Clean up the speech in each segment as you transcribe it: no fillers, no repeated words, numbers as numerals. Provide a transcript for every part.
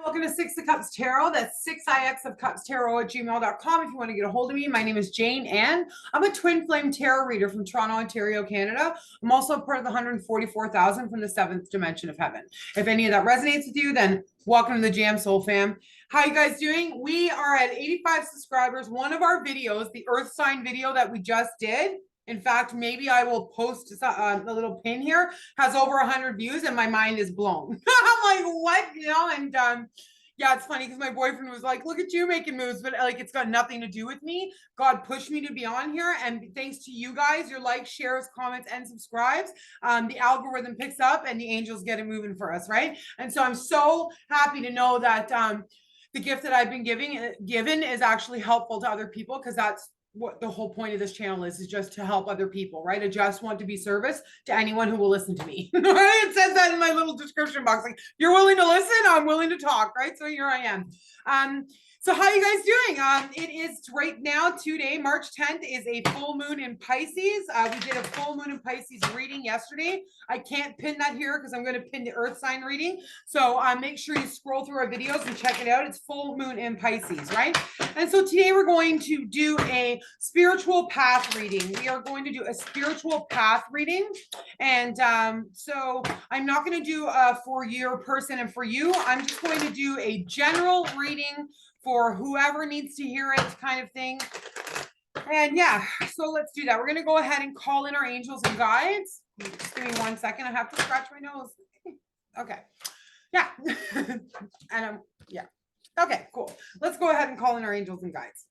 Welcome to Six of Cups Tarot. That's 6ix of Cups Tarot at gmail.com. If you want to get a hold of me, my name is Jane Ann. I'm a twin flame tarot reader from Toronto, Ontario, Canada. I'm also part of the 144,000 from the seventh dimension of heaven. If any of that resonates with you, then welcome to the Jam Soul fam. How you guys doing? We are at 85 subscribers. One of our videos, the Earth sign video that we just did, in fact, maybe I will post the little pin here, has over 100 views and my mind is blown. I'm like, what? And yeah, it's funny because my boyfriend was like, look at you making moves, but like it's got nothing to do with me. God pushed me to be on here. And thanks to you guys, your likes, shares, comments, and subscribes, the algorithm picks up and the angels get it moving for us, right? And so I'm so happy to know that the gift that I've been given is actually helpful to other people, because that's what the whole point of this channel is just to help other people, right? I just want to be service to anyone who will listen to me. Right? It says that in my little description box. Like, you're willing to listen, I'm willing to talk, right? So here I am. So how you guys doing? It is right now, today, March 10th, is a full moon in Pisces. We did a full moon in Pisces reading yesterday. I can't pin that here because I'm going to pin the earth sign reading. So make sure you scroll through our videos and check it out. It's full moon in Pisces, right? And so today we're going to do a spiritual path reading. We are going to do a spiritual path reading. And so I'm not going to do for your person and for you. I'm just going to do a general reading for whoever needs to hear it, kind of thing. And yeah, so let's do that. We're going to go ahead and call in our angels and guides. Just give me 1 second. I have to scratch my nose. Okay. Yeah. And yeah. Okay, cool. Let's go ahead and call in our angels and guides.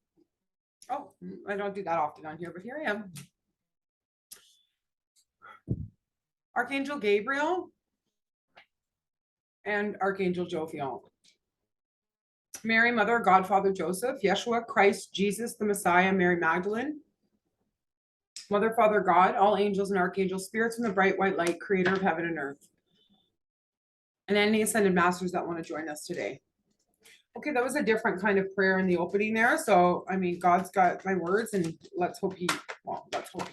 Oh, I don't do that often on here, but here I am. Archangel Gabriel and Archangel Jophiel. Mary, Mother, Godfather Joseph, Yeshua, Christ, Jesus, the Messiah, Mary Magdalene, Mother, Father, God, all angels and archangels, spirits from the bright white light, creator of heaven and earth, and any ascended masters that want to join us today. Okay, that was a different kind of prayer in the opening there. So, I mean, God's got my words, and let's hope he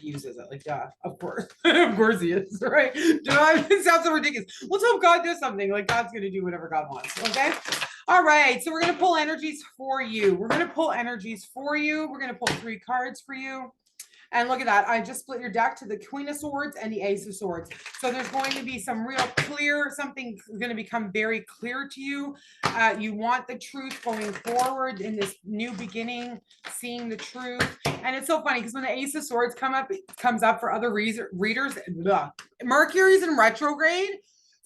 uses it. Like, yeah, of course. Of course he is, right? It sounds so ridiculous. Let's hope God does something. Like, God's going to do whatever God wants, okay? All right, so we're going to pull energies for you. We're going to pull 3 cards for you. And look at that. I just split your deck to the Queen of Swords and the Ace of Swords. So there's going to be some real clear, something going to become very clear to you. You want the truth going forward in this new beginning, seeing the truth. And it's so funny because when the Ace of Swords comes up for other readers, Mercury's in retrograde.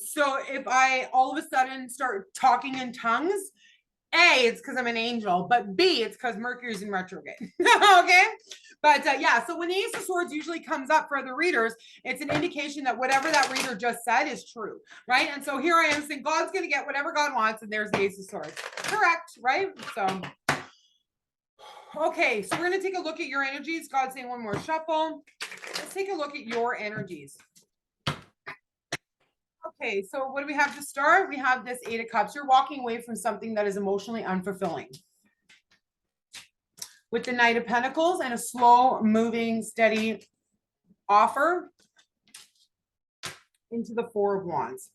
So if I all of a sudden start talking in tongues, A, it's because I'm an angel, but B, it's because Mercury's in retrograde. Okay? But yeah, so when the Ace of Swords usually comes up for other readers, it's an indication that whatever that reader just said is true, right? And so here I am saying God's going to get whatever God wants, and there's the Ace of Swords. Correct, right? So, okay, so we're going to take a look at your energies. God's saying one more shuffle. Let's take a look at your energies. Okay, so what do we have to start? We have this 8 of Cups. You're walking away from something that is emotionally unfulfilling. With the Knight of Pentacles and a slow moving, steady offer into the 4 of Wands.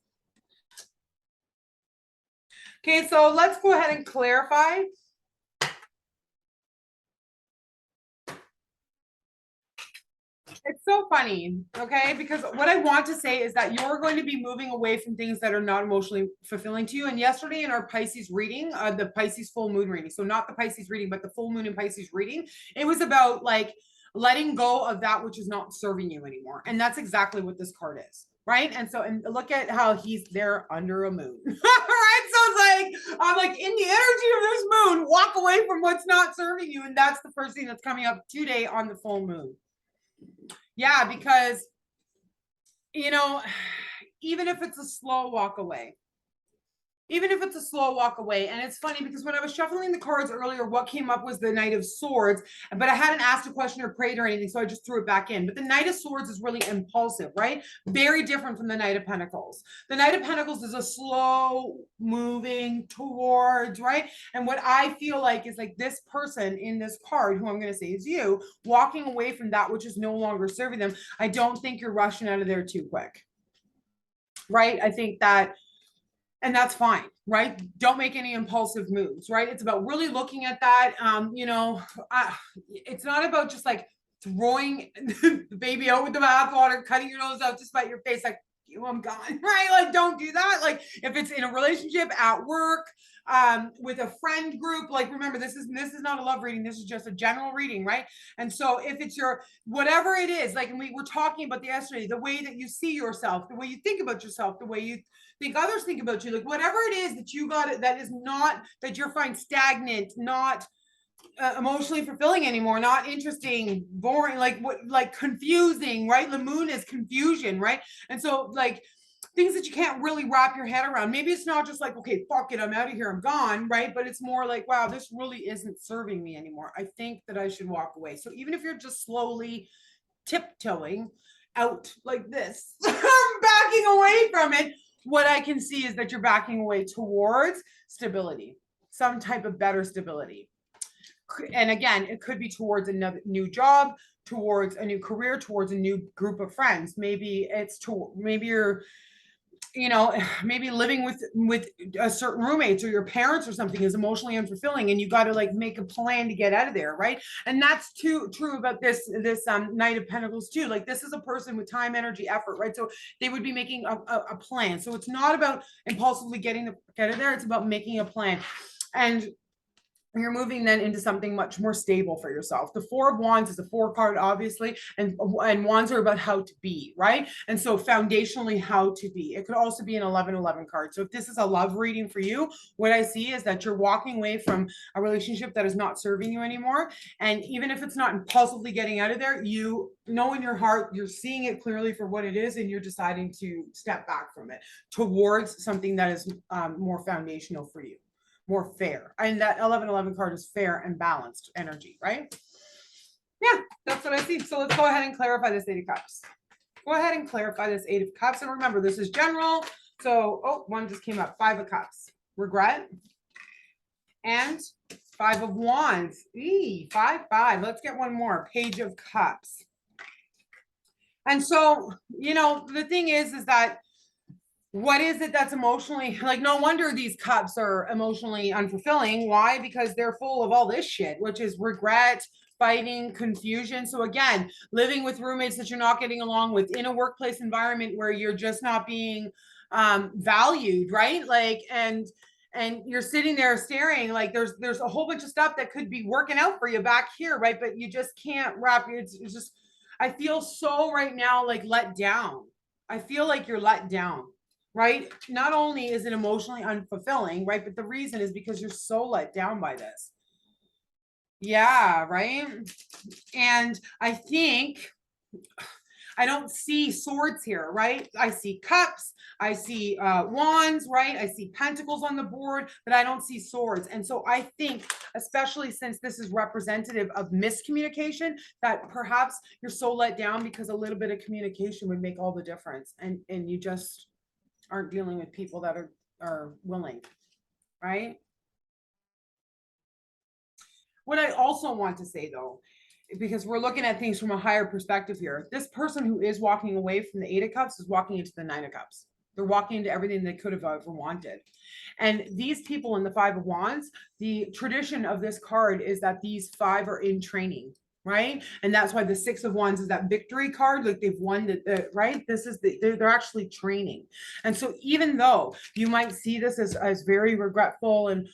Okay, so let's go ahead and clarify. It's so funny, okay? Because what I want to say is that you're going to be moving away from things that are not emotionally fulfilling to you. And yesterday in our Pisces reading, the Pisces full moon reading, so not the Pisces reading, but the full moon in Pisces reading, it was about like letting go of that which is not serving you anymore. And that's exactly what this card is, right? And so, and look at how he's there under a moon, right? So it's like, I'm like, in the energy of this moon, walk away from what's not serving you. And that's the first thing that's coming up today on the full moon. Yeah, because, you know, even if it's a slow walk away, and it's funny because when I was shuffling the cards earlier, what came up was the Knight of Swords, but I hadn't asked a question or prayed or anything, so I just threw it back in. But the Knight of Swords is really impulsive, right? Very different from the Knight of Pentacles. The Knight of Pentacles is a slow moving towards, right? And what I feel like is like this person in this card, who I'm going to say is you, walking away from that which is no longer serving them. I don't think you're rushing out of there too quick, right? I think that and that's fine, right? Don't make any impulsive moves, right? It's about really looking at that. It's not about just like throwing the baby out with the bathwater, cutting your nose out to spite your face, like, I'm gone, right? Like, don't do that. Like, if it's in a relationship, at work, with a friend group, like, remember, this is not a love reading. This is just a general reading, right? And so if it's your, whatever it is, like, and we were talking about the yesterday, the way that you see yourself, the way you think about yourself, the way you think others think about you, like, whatever it is that you got, that is not, that you're finding stagnant, not emotionally fulfilling anymore, not interesting, boring, like what, like confusing, right? The moon is confusion, right? And so, like, things that you can't really wrap your head around. Maybe it's not just like, okay, fuck it, I'm out of here, I'm gone, right? But it's more like, wow, this really isn't serving me anymore. I think that I should walk away. So even if you're just slowly tiptoeing out like this, backing away from it, what I can see is that you're backing away towards stability, some type of better stability. And again, it could be towards another new job, towards a new career, towards a new group of friends. Maybe it's to, maybe you're, maybe living with a certain roommates or your parents or something is emotionally unfulfilling, and you got to like make a plan to get out of there, right? And that's true about this Knight of Pentacles too. Like, this is a person with time, energy, effort, right? So they would be making a plan. So it's not about impulsively getting the out of there. It's about making a plan. And you're moving then into something much more stable for yourself. The Four of Wands is a 4 card, obviously, and wands are about how to be, right? And so foundationally, how to be. It could also be an 11-11 card. So if this is a love reading for you, what I see is that you're walking away from a relationship that is not serving you anymore. And even if it's not impulsively getting out of there, you know in your heart, you're seeing it clearly for what it is, and you're deciding to step back from it towards something that is more foundational for you, more fair. And that 11-11 card is fair and balanced energy, right? Yeah, that's what I see. So let's go ahead and clarify this 8 of Cups. Go ahead and clarify this 8 of Cups. And remember, this is general. So, oh, one just came up. 5 of Cups. Regret. And 5 of Wands. 5. Let's get one more. Page of Cups. And so, the thing is that what is it that's emotionally, like, no wonder these cups are emotionally unfulfilling. Why? Because they're full of all this shit, which is regret, fighting, confusion. So again, living with roommates that you're not getting along with, in a workplace environment where you're just not being valued, right? Like, and you're sitting there staring, like there's a whole bunch of stuff that could be working out for you back here, right? But you just can't wrap it's just, I feel so right now like let down. I feel like you're let down, right? Not only is it emotionally unfulfilling, right? But the reason is because you're so let down by this. Yeah, right. And I think I don't see swords here, right? I see cups, I see wands, right? I see pentacles on the board, but I don't see swords. And so I think, especially since this is representative of miscommunication, that perhaps you're so let down because a little bit of communication would make all the difference. And you just aren't dealing with people that are willing, right? What I also want to say, though, because we're looking at things from a higher perspective here, this person who is walking away from the 8 of Cups is walking into the 9 of Cups. They're walking into everything they could have ever wanted. And these people in the 5 of Wands, the tradition of this card is that these 5 are in training, right? And that's why the 6 of Wands is that victory card, like they've won right? This is they're actually training. And so even though you might see this as very regretful, and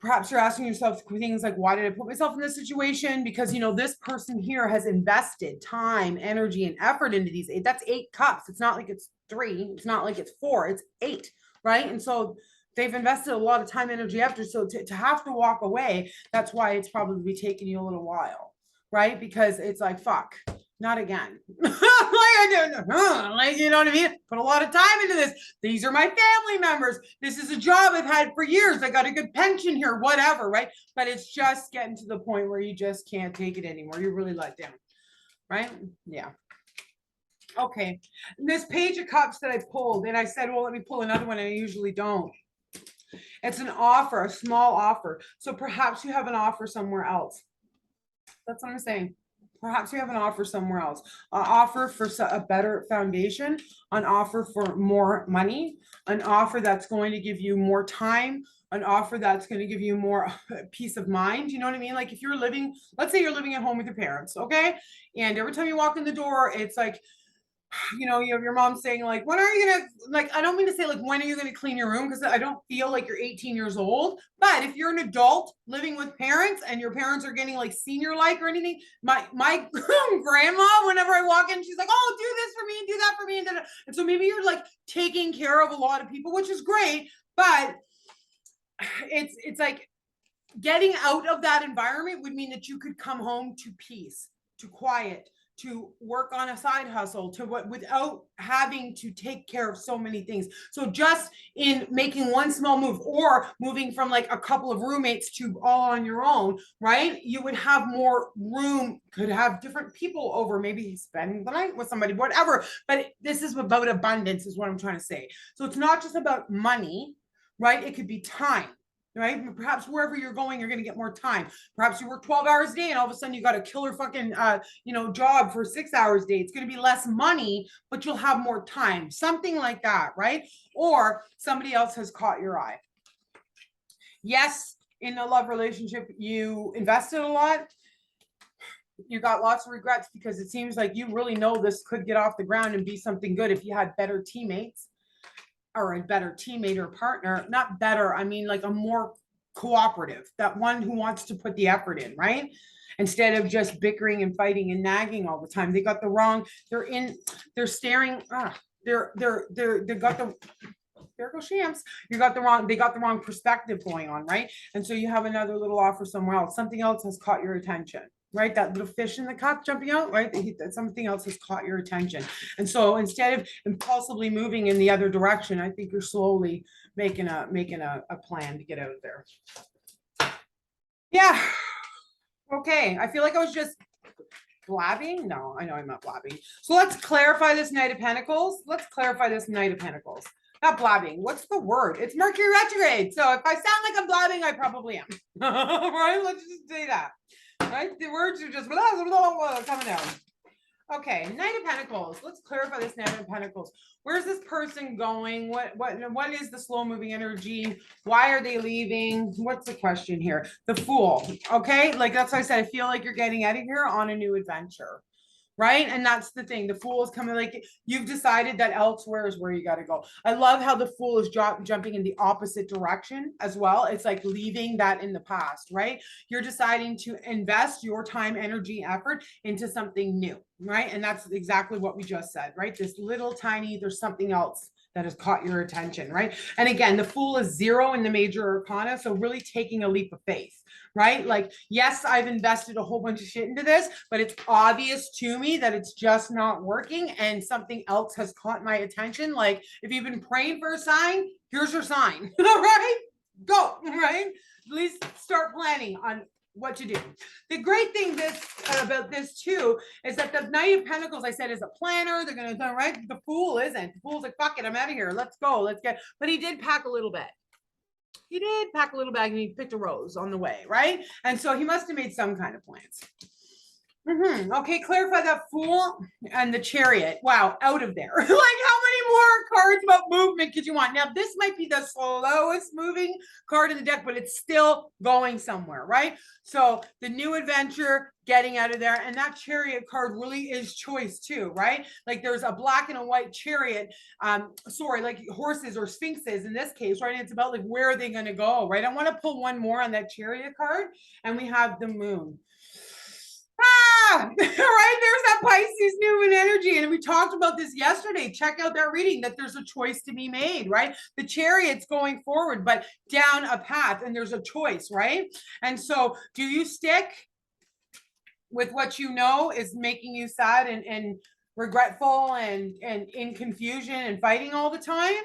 perhaps you're asking yourself things like, why did I put myself in this situation? Because this person here has invested time, energy, and effort into these 8. That's 8 cups. It's not like it's 3. It's not like it's 4. It's 8, right? And so they've invested a lot of time, energy, effort. So to have to walk away, that's why it's probably taking you a little while, right? Because it's like, fuck, not again. Like, you know what I mean? Put a lot of time into this. These are my family members. This is a job I've had for years. I got a good pension here, whatever, right? But it's just getting to the point where you just can't take it anymore. You're really let down, right? Yeah. Okay. This Page of Cups that I pulled, and I said, well, let me pull another one, and I usually don't. It's an offer, a small offer. So perhaps you have an offer somewhere else. That's what I'm saying. Perhaps you have an offer somewhere else, an offer for a better foundation, an offer for more money, an offer that's going to give you more time, an offer that's going to give you more peace of mind. You know what I mean? Like if you're living, let's say you're living at home with your parents, okay? And every time you walk in the door, it's like, you know, you have your mom saying like, when are you gonna, like, I don't mean to say like, when are you gonna clean your room? Because I don't feel like you're 18 years old. But if you're an adult living with parents and your parents are getting like senior like or anything, my grandma, whenever I walk in, she's like, oh, do this for me and do that for me. And so maybe you're like taking care of a lot of people, which is great, but it's like getting out of that environment would mean that you could come home to peace, to quiet, to work on a side hustle, to what without having to take care of so many things. So just in making one small move or moving from like a couple of roommates to all on your own, right? You would have more room, could have different people over, maybe spend the night with somebody, whatever. But this is about abundance, is what I'm trying to say. So it's not just about money, right? It could be time. Right? Perhaps wherever you're going, you're going to get more time. Perhaps you work 12 hours a day and all of a sudden you got a killer fucking, job for 6 hours a day. It's going to be less money, but you'll have more time. Something like that, right? Or somebody else has caught your eye. Yes, in a love relationship, you invested a lot. You got lots of regrets because it seems like you really know this could get off the ground and be something good if you had better teammates. Or a better teammate or partner, not better, I mean like a more cooperative, that one who wants to put the effort in, right? Instead of just bickering and fighting and nagging all the time. They got the wrong, they're staring, they got the, there goes Shams. They got the wrong perspective going on, right? And so you have another little offer somewhere else. Something else has caught your attention, right? That little fish in the cup jumping out, right? Something else has caught your attention. And so instead of impulsively moving in the other direction, I think you're slowly making a plan to get out of there. Yeah. Okay. I feel like I was just blabbing. No, I know I'm not blabbing. So let's clarify this Knight of Pentacles. Not blabbing. What's the word? It's Mercury retrograde. So if I sound like I'm blabbing, I probably am. Right? Let's just say that. Right? The words are just coming down. Okay, Knight of Pentacles. Let's clarify this Knight of Pentacles. Where's this person going? What is the slow moving energy? Why are they leaving? What's the question here? The Fool. Okay, like that's why I said I feel like you're getting out of here on a new adventure. Right. And that's the thing. The Fool is coming, like you've decided that elsewhere is where you got to go. I love how the Fool is jumping in the opposite direction as well. It's like leaving that in the past, right? You're deciding to invest your time, energy, effort into something new, right? And that's exactly what we just said, right? This little tiny, there's something else that has caught your attention, right? And again, the Fool is 0 in the major arcana. So really taking a leap of faith, right? Like, yes, I've invested a whole bunch of shit into this, but it's obvious to me that it's just not working and something else has caught my attention. Like if you've been praying for a sign, here's your sign, all right? Go, right? At least start planning on what to do. The great thing about this too is that the Knight of Pentacles, I said, is a planner. They're going to, right? The Fool isn't. The Fool's like, fuck it, I'm out of here. Let's go. Let's get, but he did pack a little bit. He did pack a little bag and he picked a rose on the way, right? And so he must have made some kind of plans. Okay, clarify that Fool and the Chariot. Wow, out of there. Like how many more cards about movement could you want? Now, this might be the slowest moving card in the deck, but it's still going somewhere, right? So the new adventure, getting out of there. And that Chariot card really is choice too, right? Like there's a black and a white chariot, like horses or sphinxes in this case, right? And it's about like, where are they going to go, right? I want to pull one more on that Chariot card. And we have the Moon. Right, there's that Pisces new moon energy, and we talked about this yesterday. Check out that reading, that there's a choice to be made, right? The Chariot's going forward but down a path, and there's a choice, right? And so do you stick with what you know is making you sad and regretful and in confusion and fighting all the time,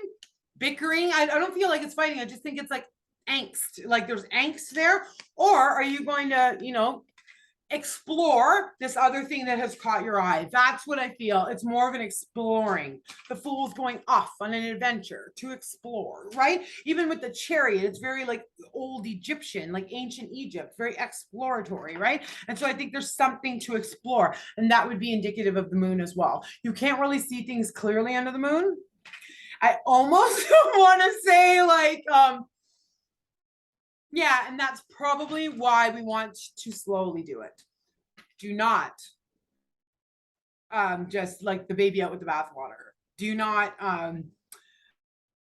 bickering? I don't feel like it's fighting. I just think it's like angst, like there's angst there. Or are you going to explore this other thing that has caught your eye. That's what I feel. It's more of an exploring. The fool's going off on an adventure to explore, right? Even with the chariot, it's very like old Egyptian, like ancient Egypt, very exploratory, right? And so I think there's something to explore, and that would be indicative of the moon as well. You can't really see things clearly under the moon. I almost want to say like, yeah, and that's probably why we want to slowly do it. Do not just like the baby out with the bathwater. Do not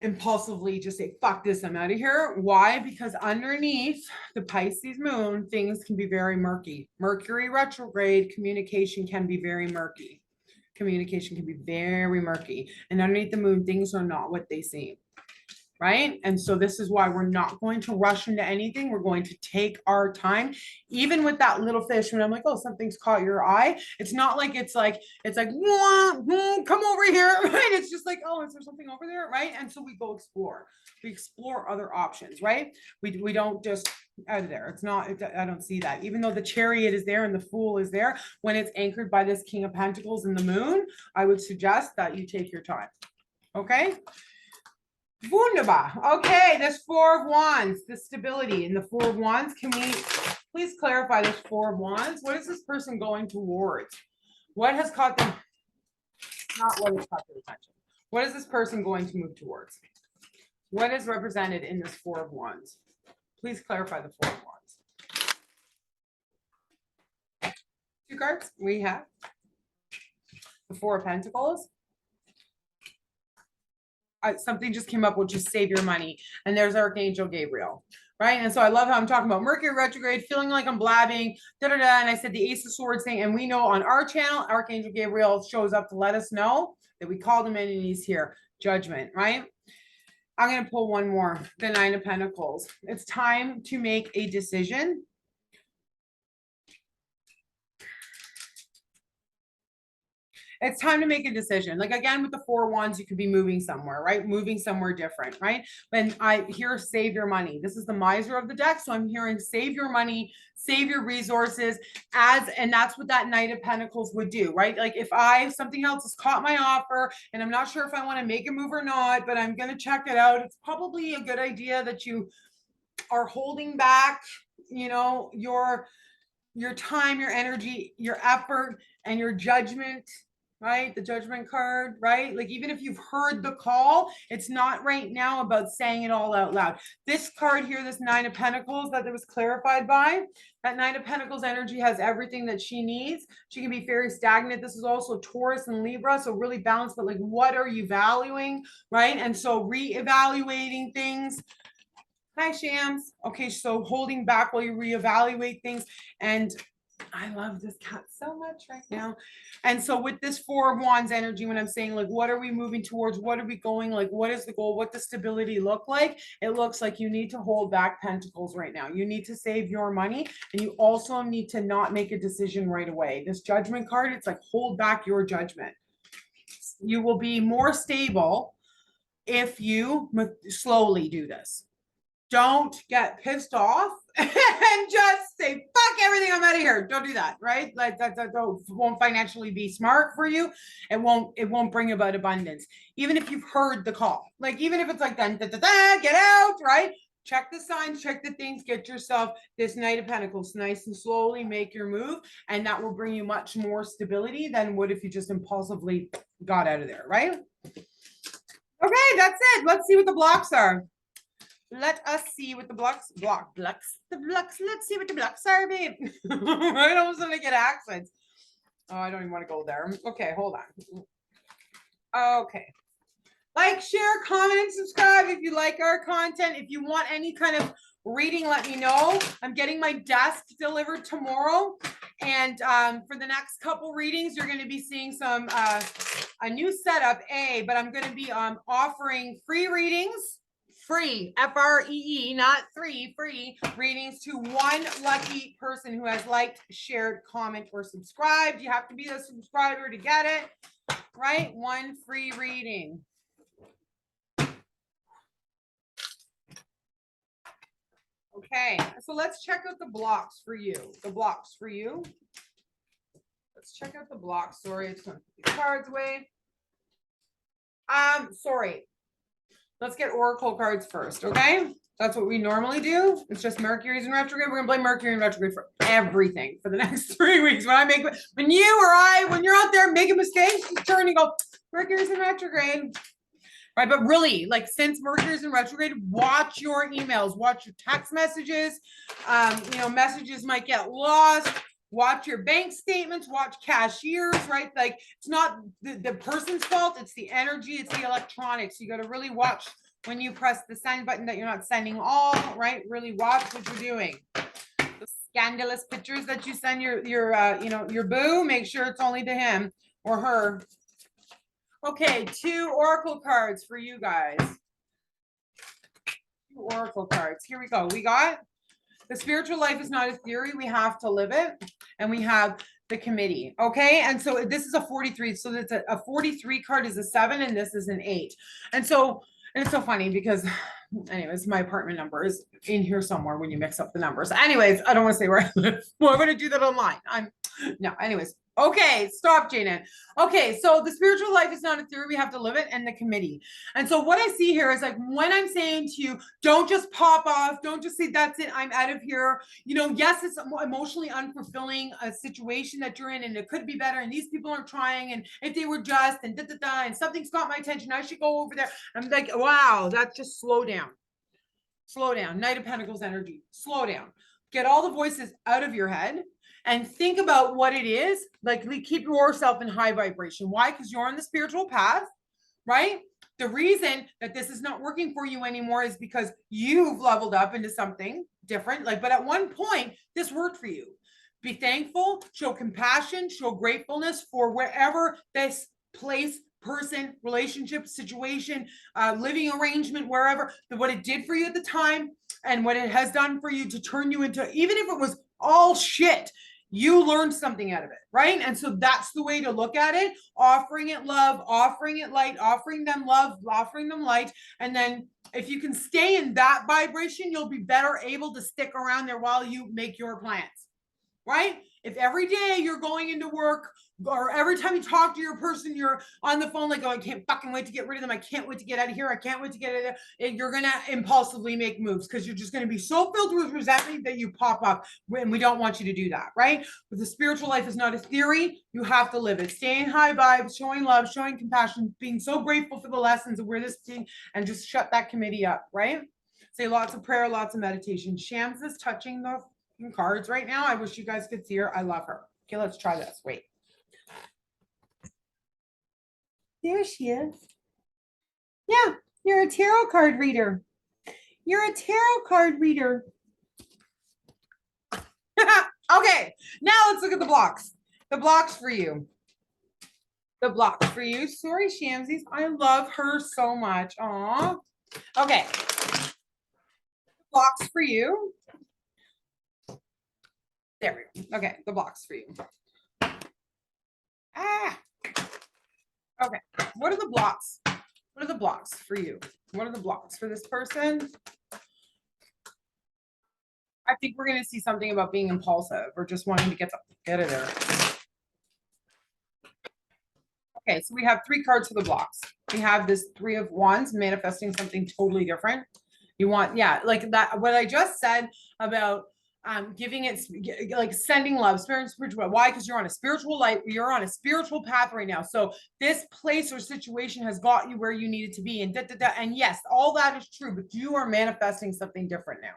impulsively just say, fuck this, I'm out of here. Why? Because underneath the Pisces moon, things can be very murky. Mercury retrograde, communication can be very murky. Communication can be very murky. And underneath the moon, things are not what they seem. Right? And so this is why we're not going to rush into anything. We're going to take our time. Even with that little fish, when I'm like, oh, something's caught your eye. It's not like it's like, wah, wah, come over here, right? It's just like, oh, is there something over there? Right? And so we go explore. We explore other options, right? We don't just out of there. It's not, I don't see that. Even though the chariot is there and the fool is there, when it's anchored by this King of Pentacles and the moon, I would suggest that you take your time. Okay? Wunderbar. Okay, this Four of Wands, the stability in the Four of Wands. Can we please clarify this Four of Wands? What is this person going towards? What has caught them? Not what has caught their attention. What is this person going to move towards? What is represented in this Four of Wands? Please clarify the Four of Wands. Two cards. We have the Four of Pentacles. Something just came up, which is save your money. And there's Archangel Gabriel, right? And so I love how I'm talking about Mercury retrograde, feeling like I'm blabbing, and I said the Ace of Swords thing. And we know on our channel, Archangel Gabriel shows up to let us know that we called him in and he's here. Judgment, right? I'm going to pull one more, the Nine of Pentacles. It's time to make a decision. It's time to make a decision. Like again, with the Four of Wands, you could be moving somewhere, right? Moving somewhere different, right? When I hear save your money, this is the miser of the deck. So I'm hearing save your money, save your resources and that's what that Knight of Pentacles would do, right? Like if something else has caught my offer and I'm not sure if I want to make a move or not, but I'm going to check it out. It's probably a good idea that you are holding back, you know, your time, your energy, your effort, and your judgment, right? The Judgment card, right? Like even if you've heard the call, it's not right now about saying it all out loud. This card here, this Nine of Pentacles that was clarified by, that Nine of Pentacles energy has everything that she needs. She can be very stagnant. This is also Taurus and Libra, so really balanced, but like what are you valuing, right? And so reevaluating things. Hi, Shams. Okay, so holding back while you reevaluate things. And I love this cat so much right now. And so with this Four of Wands energy, when I'm saying like, what are we moving towards? What are we going? Like, what is the goal? What does stability look like? It looks like you need to hold back Pentacles right now. You need to save your money. And you also need to not make a decision right away. This Judgment card, it's like hold back your judgment. You will be more stable if you slowly do this. Don't get pissed off and just say, fuck everything, I'm out of here. Don't do that, right? Like that won't financially be smart for you. It won't bring about abundance. Even if you've heard the call, like even if it's like, dun, dun, dun, dun, get out, right? Check the signs, check the things, get yourself this Knight of Pentacles, nice and slowly make your move. And that will bring you much more stability than would if you just impulsively got out of there, right? Okay, that's it. Let's see what the blocks are. Let us see what the blocks, let's see what the blocks are, babe. I almost want to get accents. Oh, I don't even want to go there. Okay, hold on. Okay. Like, share, comment, and subscribe if you like our content. If you want any kind of reading, let me know. I'm getting my desk delivered tomorrow. And for the next couple readings, you're going to be seeing some a new setup, but I'm going to be offering free readings. Free, F-R-E-E, not free readings to one lucky person who has liked, shared, comment, or subscribed. You have to be a subscriber to get it, right? One free reading. Okay, so let's check out the blocks for you. The blocks for you. Let's check out the blocks. Sorry, it's going to put these cards away. Sorry. Let's get oracle cards first, okay? That's what we normally do. It's just Mercury's in retrograde. We're gonna play Mercury in retrograde for everything for the next 3 weeks. When you're out there making mistakes, you turn and go, Mercury's in retrograde. Right, but really, like, since Mercury's in retrograde, watch your emails, watch your text messages. Messages might get lost. Watch your bank statements, watch cashiers, right? Like, it's not the person's fault, it's the energy, it's the electronics. You got to really watch when you press the send button that you're not sending all, right? Really watch what you're doing. The scandalous pictures that you send your boo, make sure it's only to him or her. Okay, 2 oracle cards for you guys. 2 oracle cards. Here we go. We got the spiritual life is not a theory. We have to live it. And we have the committee. Okay. And so this is a 43. So it's a 43 card is a 7 and this is an 8. And it's so funny because anyways, my apartment number is in here somewhere when you mix up the numbers. Anyways, I don't want to say where I live. Well, I'm going to do that online. Anyways. Okay, stop, Jaden. Okay, so the spiritual life is not a theory. We have to live it, and the committee. And so what I see here is, like, when I'm saying to you, don't just pop off. Don't just say, that's it, I'm out of here. Yes, it's emotionally unfulfilling a situation that you're in, and it could be better, and these people are trying, and if they were just, and and something's got my attention, I should go over there. I'm like, wow, that's just slow down. Slow down. Knight of Pentacles energy. Slow down. Get all the voices out of your head and think about what it is. Like, keep yourself in high vibration. Why? Because you're on the spiritual path, right? The reason that this is not working for you anymore is because you've leveled up into something different. But at one point, this worked for you. Be thankful, show compassion, show gratefulness for wherever this place, person, relationship, situation, living arrangement, wherever, what it did for you at the time and what it has done for you to turn you into, even if it was all shit, you learned something out of it, right? And so that's the way to look at it. Offering it love, offering it light, offering them love, offering them light. And then if you can stay in that vibration, you'll be better able to stick around there while you make your plans, right? If every day you're going into work or every time you talk to your person, you're on the phone like, oh, I can't fucking wait to get rid of them. I can't wait to get out of here. I can't wait to get out of there. You're going to impulsively make moves because you're just going to be so filled with resentment that you pop up, and we don't want you to do that, right? But the spiritual life is not a theory. You have to live it. Staying high vibes, showing love, showing compassion, being so grateful for the lessons of where this thing, and just shut that committee up, right? Say lots of prayer, lots of meditation. Shams is touching the cards right now. I wish you guys could see her. I love her. Okay, let's try this. Wait. There she is. Yeah, you're a tarot card reader. You're a tarot card reader. Okay, now let's look at the blocks. The blocks for you. The blocks for you. Sorry, Shamsies. I love her so much. Aw. Okay. Blocks for you. There we go. Okay, the blocks for you. Okay, what are the blocks? What are the blocks for you? What are the blocks for this person? I think we're going to see something about being impulsive or just wanting to get out of there. Okay, so we have 3 cards for the blocks. We have this 3 of Wands manifesting something totally different. You want, like that, what I just said about giving it, like sending love, spiritual. Why? Because you're on a spiritual light. You're on a spiritual path right now. So this place or situation has got you where you needed to be. And and yes, all that is true, but you are manifesting something different now.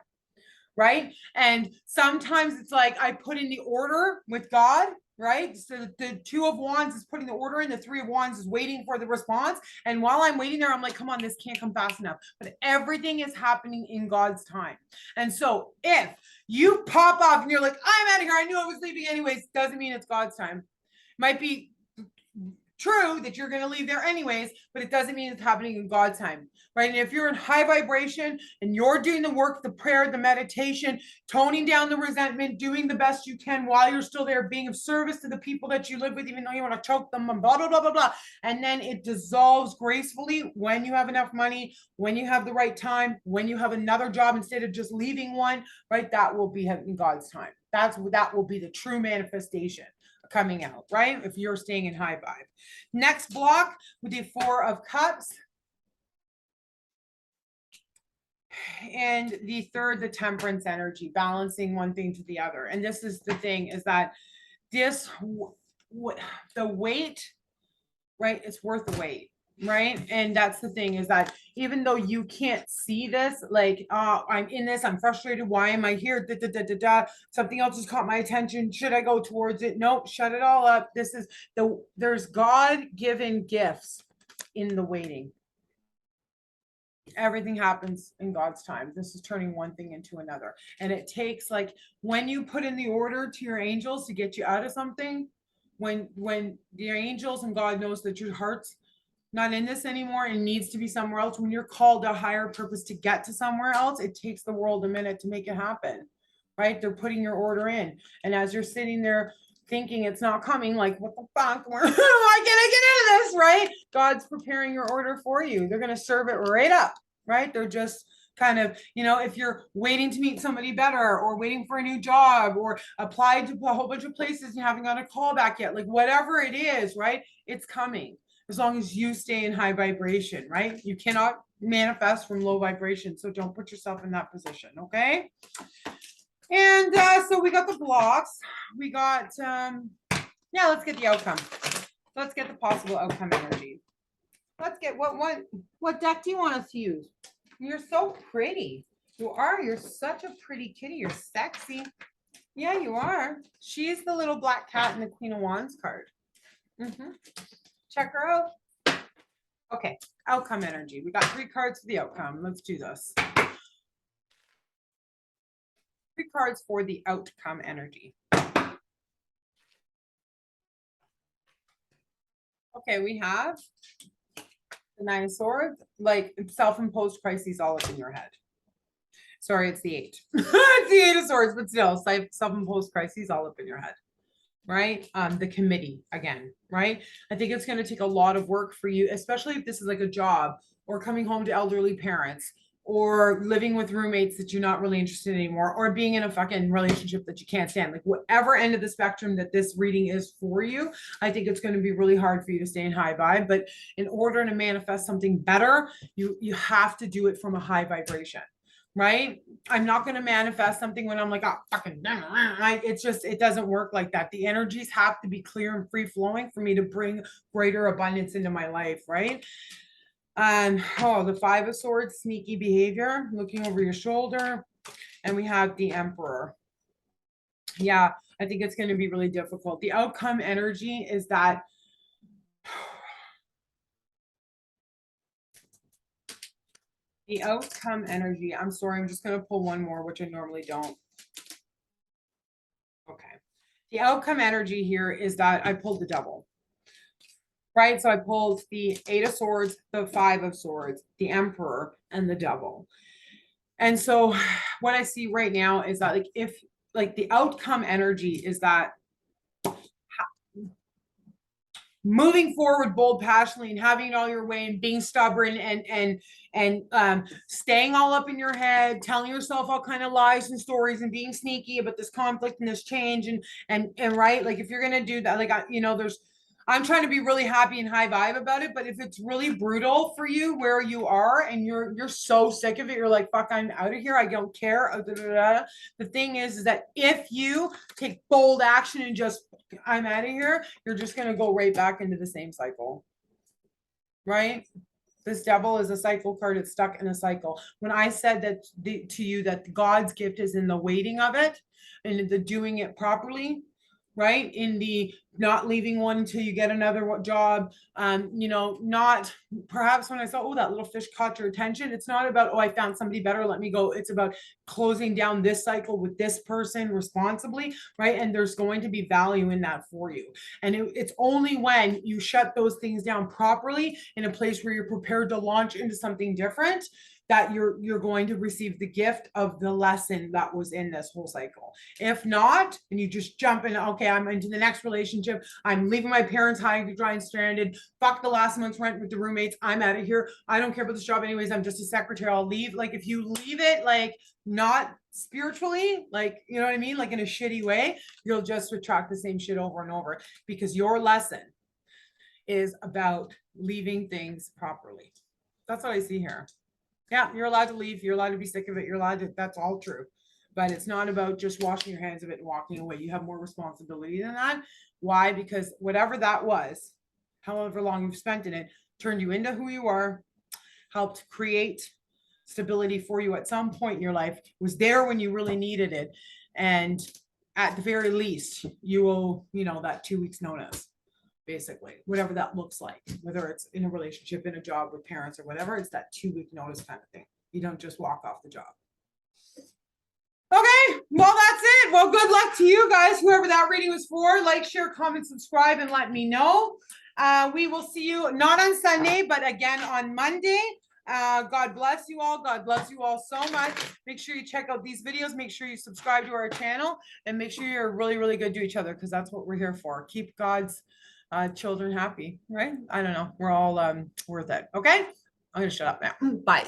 Right. And sometimes it's like I put in the order with God, right? So the 2 of Wands is putting the order in, the 3 of Wands is waiting for the response. And while I'm waiting there, I'm like, come on, this can't come fast enough. But everything is happening in God's time. And so if you pop off and you're like, I'm out of here, I knew I was leaving anyways, doesn't mean it's God's time. Might be true that you're going to leave there anyways, but it doesn't mean it's happening in God's time, right? And if you're in high vibration and you're doing the work, the prayer, the meditation, toning down the resentment, doing the best you can while you're still there, being of service to the people that you live with, even though you want to choke them and blah, blah, blah, blah, blah. And then it dissolves gracefully when you have enough money, when you have the right time, when you have another job instead of just leaving one, right? That will be in God's time. That will be the true manifestation coming out, right? If you're staying in high vibe. Next block, we do 4 of Cups. And the third, the Temperance energy, balancing one thing to the other. And this is the thing, is that this, the weight, right? It's worth the wait, right? And that's the thing, is that even though you can't see this, like, I'm in this, I'm frustrated, why am I here? Da, da, da, da, da. Something else has caught my attention. Should I go towards it? Nope, shut it all up. This is there's God-given gifts in the waiting. Everything happens in God's time. This is turning one thing into another. And it takes, like, when you put in the order to your angels to get you out of something, when the angels and God knows that your heart's not in this anymore and needs to be somewhere else, when you're called to a higher purpose to get to somewhere else, it takes the world a minute to make it happen, right? They're putting your order in. And as you're sitting there thinking it's not coming, like, what the fuck? Why can't I get into this, right? God's preparing your order for you. They're going to serve it right up, right? They're just kind of, if you're waiting to meet somebody better or waiting for a new job or applied to a whole bunch of places and haven't got a call back yet, like whatever it is, right? It's coming as long as you stay in high vibration, right? You cannot manifest from low vibration. So don't put yourself in that position. Okay. And so we got the blocks. We got, let's get the outcome. Let's get the possible outcome energy. Let's get what deck do you want us to use? You're so pretty. You are. You're such a pretty kitty. You're sexy. Yeah, you are. She's the little black cat in the Queen of Wands card. Check her out. Okay, outcome energy. We got 3 cards for the outcome. Let's do this. 3 cards for the outcome energy. Okay, we have the 9 of Swords, like self-imposed crises all up in your head. Sorry, it's the 8. It's the 8 of Swords, but still, self-imposed crises all up in your head, right? The committee again, right? I think it's going to take a lot of work for you, especially if this is like a job or coming home to elderly parents or living with roommates that you're not really interested in anymore, or being in a fucking relationship that you can't stand. Like whatever end of the spectrum that this reading is for you, I think it's going to be really hard for you to stay in high vibe. But in order to manifest something better, you have to do it from a high vibration. Right? I'm not going to manifest something when I'm like, oh, fucking, right? It's just, it doesn't work like that. The energies have to be clear and free flowing for me to bring greater abundance into my life, right? The 5 of Swords, sneaky behavior, looking over your shoulder. And we have the Emperor. Yeah, I think it's going to be really difficult. The outcome energy is that the outcome energy, I'm sorry, I'm just going to pull one more, which I normally don't. Okay. The outcome energy here is that I pulled the Devil, right? So I pulled the 8 of Swords, the 5 of Swords, the Emperor, and the Devil. And so what I see right now is that like the outcome energy is that moving forward bold, passionately, and having it all your way, and being stubborn, and staying all up in your head, telling yourself all kind of lies and stories, and being sneaky about this conflict and this change, and right, like if you're gonna do that, like I'm trying to be really happy and high vibe about it, but if it's really brutal for you where you are and you're so sick of it, you're like, fuck, I'm out of here, I don't care. The thing is that if you take bold action and just, I'm out of here, you're just going to go right back into the same cycle, right? This Devil is a cycle card. It's stuck in a cycle. When I said that to you that God's gift is in the waiting of it and the doing it properly, right? In the not leaving one until you get another job. Not perhaps when I saw, oh, that little fish caught your attention. It's not about, oh, I found somebody better, let me go. It's about closing down this cycle with this person responsibly, right? And there's going to be value in that for you. And it's only when you shut those things down properly in a place where you're prepared to launch into something different that you're going to receive the gift of the lesson that was in this whole cycle. If not, and you just jump in, okay, I'm into the next relationship, I'm leaving my parents high and dry and stranded, fuck the last month's rent with the roommates, I'm out of here, I don't care about this job anyways, I'm just a secretary, I'll leave. Like, if you leave it like not spiritually, like, you know what I mean, like in a shitty way, you'll just attract the same shit over and over, because your lesson is about leaving things properly. That's what I see here. Yeah, you're allowed to leave. You're allowed to be sick of it. You're allowed to, that's all true. But it's not about just washing your hands of it and walking away. You have more responsibility than that. Why? Because whatever that was, however long you've spent in it, turned you into who you are, helped create stability for you at some point in your life, was there when you really needed it. And at the very least, you owe, that 2 weeks notice. Basically, whatever that looks like, whether it's in a relationship, in a job with parents or whatever, it's that 2 week notice kind of thing. You don't just walk off the job. Okay, well, that's it. Well, good luck to you guys, whoever that reading was for. Like, share, comment, subscribe, and let me know. We will see you not on Sunday, but again on Monday. God bless you all. God loves you all so much. Make sure you check out these videos. Make sure you subscribe to our channel, and make sure you're really, really good to each other, because that's what we're here for. Keep God's children happy, right? I don't know. We're all worth it. Okay, I'm gonna shut up now. Bye.